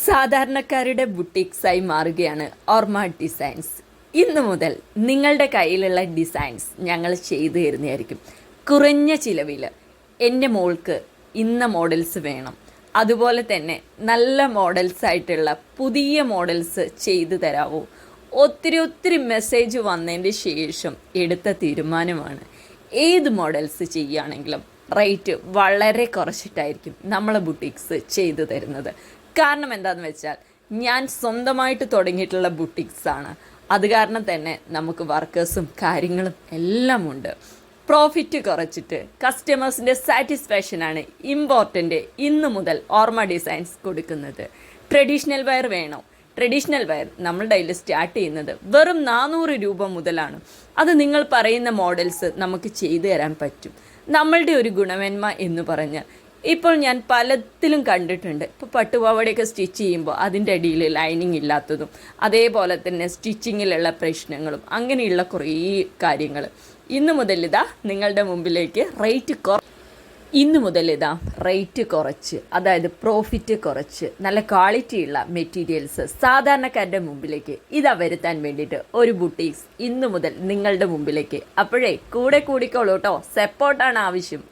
സാധാരണക്കാരുടെ ബുട്ടീക്സായി മാറുകയാണ് ഓർമ്മ ഡിസൈൻസ്. ഇന്നു മുതൽ നിങ്ങളുടെ കയ്യിലുള്ള ഡിസൈൻസ് ഞങ്ങൾ ചെയ്തു തരുന്നതായിരിക്കും. കുറഞ്ഞ ചിലവിൽ എൻ്റെ മോൾക്ക് ഇന്ന മോഡൽസ് വേണം, അതുപോലെ തന്നെ നല്ല മോഡൽസ് ആയിട്ടുള്ള പുതിയ മോഡൽസ് ചെയ്തു തരാമോ? ഒത്തിരി മെസ്സേജ് വന്നതിൻ്റെ ശേഷം എടുത്ത തീരുമാനമാണ്. ഏത് മോഡൽസ് ചെയ്യുകയാണെങ്കിലും റേറ്റ് വളരെ കുറച്ചിട്ടായിരിക്കും നമ്മളെ ബുട്ടീക്സ് ചെയ്തു തരുന്നത്. കാരണം എന്താണെന്ന് വെച്ചാൽ ഞാൻ സ്വന്തമായിട്ട് തുടങ്ങിയിട്ടുള്ള ബുട്ടീക്സാണ്. അത് കാരണം തന്നെ നമുക്ക് വർക്കേഴ്സും കാര്യങ്ങളും എല്ലാം ഉണ്ട്. പ്രോഫിറ്റ് കുറച്ചിട്ട് കസ്റ്റമേഴ്സിൻ്റെ സാറ്റിസ്ഫാക്ഷനാണ് ഇമ്പോർട്ടൻ്റ്. ഇന്നു മുതൽ ഓർമ്മ ഡിസൈൻസ് കൊടുക്കുന്നത്. ട്രഡീഷണൽ വെയർ വേണോ? ട്രഡീഷണൽ വെയർ നമ്മളുടെ കയ്യിൽ സ്റ്റാർട്ട് ചെയ്യുന്നത് വെറും 400 രൂപ മുതലാണ്. അത് നിങ്ങൾ പറയുന്ന മോഡൽസ് നമുക്ക് ചെയ്തു തരാൻ പറ്റും. നമ്മളുടെ ഒരു ഗുണമേന്മ എന്ന് പറഞ്ഞാൽ ഇപ്പോൾ ഞാൻ പലത്തിലും കണ്ടിട്ടുണ്ട്. ഇപ്പോൾ പട്ടുപാവാടയൊക്കെ സ്റ്റിച്ച് ചെയ്യുമ്പോൾ അതിൻ്റെ അടിയിൽ ലൈനിങ് ഇല്ലാത്തതും, അതേപോലെ തന്നെ സ്റ്റിച്ചിങ്ങിലുള്ള പ്രശ്നങ്ങളും, അങ്ങനെയുള്ള കുറേ കാര്യങ്ങൾ. ഇന്നു മുതൽ നിങ്ങളുടെ മുമ്പിലേക്ക് റേറ്റ് കുറച്ച്, അതായത് പ്രോഫിറ്റ് കുറച്ച് നല്ല ക്വാളിറ്റിയുള്ള മെറ്റീരിയൽസ് സാധാരണക്കാരുടെ മുമ്പിലേക്ക് വരുത്താൻ വേണ്ടിയിട്ട് ഒരു ബുട്ടീക്സ് ഇന്നു മുതൽ നിങ്ങളുടെ മുമ്പിലേക്ക്. അപ്പോഴേ കൂടെ കൂടിക്കോളൂ കേട്ടോ. സപ്പോർട്ടാണ് ആവശ്യം.